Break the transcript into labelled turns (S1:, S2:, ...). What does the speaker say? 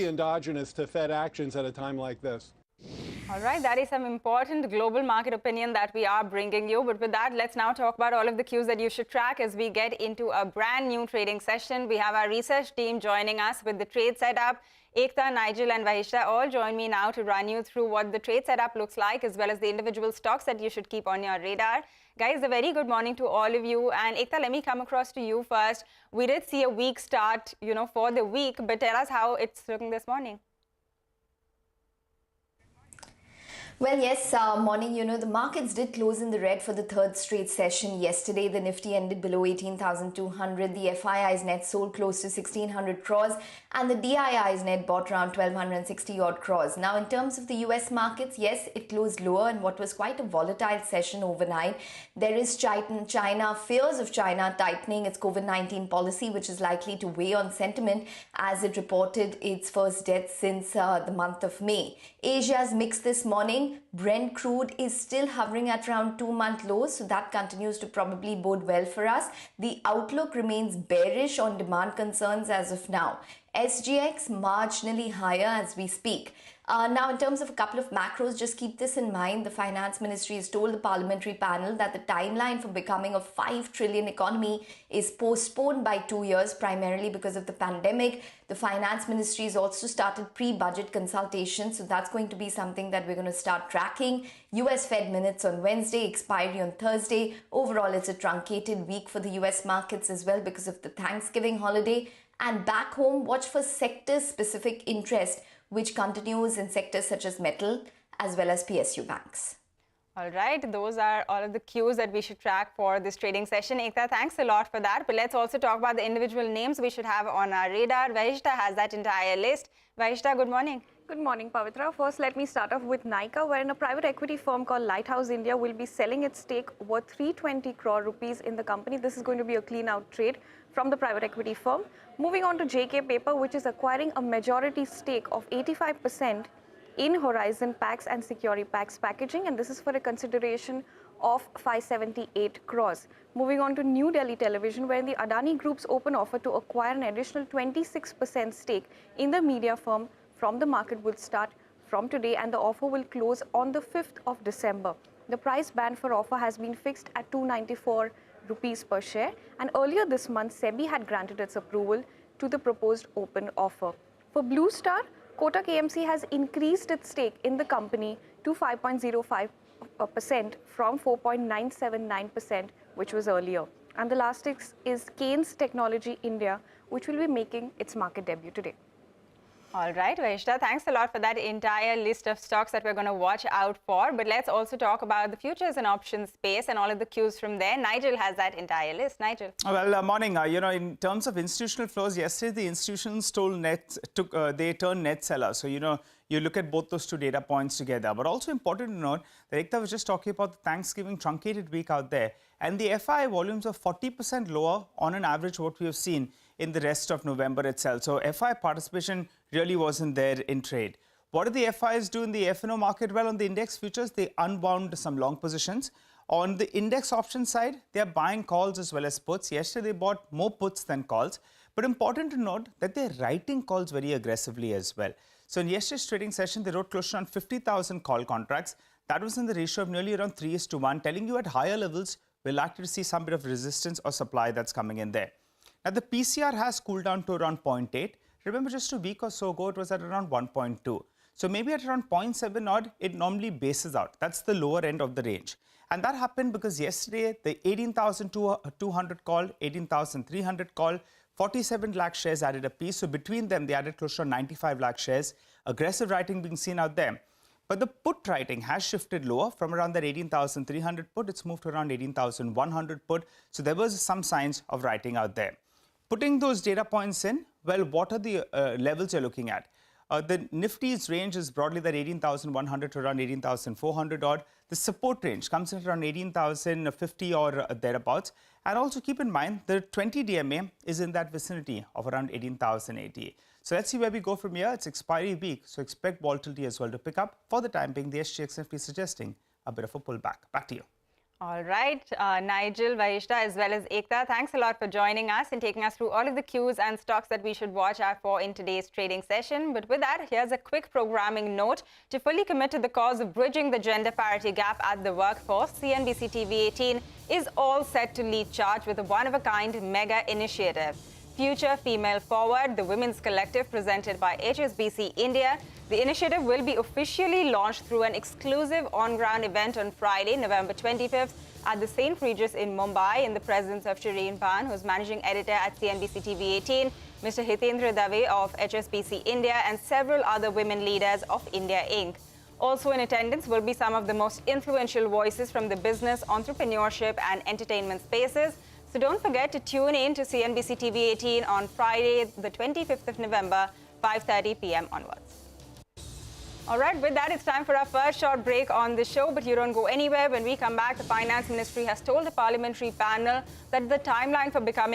S1: endogenous to Fed actions at a time like this.
S2: All right, that is some important global market opinion that we are bringing you. But with that, let's now talk about all of the cues that you should track as we get into a brand new trading session. We have our research team joining us with the trade setup. Ekta, Nigel and Vahishta all join me now to run you through what the trade setup looks like, as well as the individual stocks that you should keep on your radar. Guys, a very good morning to all of you. And Ekta, let me come across to you first. We did see a weak start, for the week, but tell us how it's looking this morning.
S3: Well, yes, morning, the markets did close in the red for the third straight session yesterday. The Nifty ended below 18,200. The FII's net sold close to 1,600 crores and the DII's net bought around 1,260 odd crores. Now, in terms of the US markets, yes, it closed lower in what was quite a volatile session overnight. There is China, fears of China tightening its COVID-19 policy, which is likely to weigh on sentiment as it reported its first death since the month of May. Asia's mixed this morning. Brent crude is still hovering at around 2-month lows, so that continues to probably bode well for us. The outlook remains bearish on demand concerns as of now. SGX marginally higher as we speak. Now, in terms of a couple of macros, just keep this in mind. The Finance Ministry has told the parliamentary panel that the timeline for becoming a 5 trillion economy is postponed by 2 years, primarily because of the pandemic. The Finance Ministry has also started pre-budget consultations, so that's going to be something that we're going to start tracking. US Fed minutes on Wednesday, expiry on Thursday. Overall, it's a truncated week for the US markets as well because of the Thanksgiving holiday. And back home, watch for sector-specific interest, which continues in sectors such as metal as well as PSU banks.
S2: All right, those are all of the cues that we should track for this trading session. Ekta, thanks a lot for that. But let's also talk about the individual names we should have on our radar. Vahishta has that entire list. Vahishta, good morning.
S4: Good morning, Pavitra. First, let me start off with Nykaa, wherein a private equity firm called Lighthouse India will be selling its stake worth 320 crore rupees in the company. This is going to be a clean-out trade from the private equity firm. Moving on to JK Paper, which is acquiring a majority stake of 85% in Horizon Packs and Security Packs Packaging, and this is for a consideration of 578 crores. Moving on to New Delhi Television, where the Adani Group's open offer to acquire an additional 26% stake in the media firm from the market will start from today, and the offer will close on the 5th of December. The price band for offer has been fixed at 294 rupees per share, and earlier this month, SEBI had granted its approval to the proposed open offer. For Blue Star, Kotak AMC has increased its stake in the company to 5.05% from 4.979%, which was earlier. And the last is Keynes Technology India, which will be making its market debut today.
S2: All right, Vahishta, thanks a lot for that entire list of stocks that we're going to watch out for. But let's also talk about the futures and options space and all of the cues from there. Nigel has that entire list. Nigel.
S5: Well, morning. In terms of institutional flows, yesterday the institutions they turned net sellers. So, you look at both those two data points together. But also important to note that Ekta was just talking about the Thanksgiving truncated week out there. And the FI volumes are 40% lower on an average what we have seen in the rest of November itself. So FI participation really wasn't there in trade. What did the FIs do in the F&O market? Well, on the index futures, they unwound some long positions. On the index option side, they are buying calls as well as puts. Yesterday, they bought more puts than calls. But important to note that they're writing calls very aggressively as well. So in yesterday's trading session, they wrote close to around 50,000 call contracts. That was in the ratio of nearly around 3:1, telling you at higher levels, we're likely to see some bit of resistance or supply that's coming in there. Now, the PCR has cooled down to around 0.8. Remember, just a week or so ago, it was at around 1.2. So maybe at around 0.7 odd, it normally bases out. That's the lower end of the range. And that happened because yesterday, the 18,200 call, 18,300 call, 47 lakh shares added a piece. So between them, they added close to 95 lakh shares. Aggressive writing being seen out there. But the put writing has shifted lower from around that 18,300 put. It's moved to around 18,100 put. So there was some signs of writing out there. Putting those data points in, well, what are the levels you're looking at? The Nifty's range is broadly that 18,100 to around 18,400 odd. The support range comes in around 18,050 or thereabouts. And also keep in mind, the 20 DMA is in that vicinity of around 18,080. So let's see where we go from here. It's expiry week, so expect volatility as well to pick up. For the time being, the SGX Nifty suggesting a bit of a pullback. Back to you.
S2: All right, Nigel, Vahishta, as well as Ekta, thanks a lot for joining us and taking us through all of the cues and stocks that we should watch out for in today's trading session. But with that, here's a quick programming note. To fully commit to the cause of bridging the gender parity gap at the workforce, CNBC TV18 is all set to lead charge with a one-of-a-kind mega initiative. Future Female Forward, the women's collective presented by HSBC India. The initiative will be officially launched through an exclusive on-ground event on Friday, November 25th at the St. Regis in Mumbai in the presence of Shireen Pan, who's managing editor at CNBC TV18, Mr. Hitendra Dave of HSBC India, and several other women leaders of India Inc. Also in attendance will be some of the most influential voices from the business, entrepreneurship, and entertainment spaces. So don't forget to tune in to CNBC TV18 on Friday, the 25th of November, 5:30 p.m. onwards. All right, with that, it's time for our first short break on the show, but you don't go anywhere. When we come back, the Finance Ministry has told the parliamentary panel that the timeline for becoming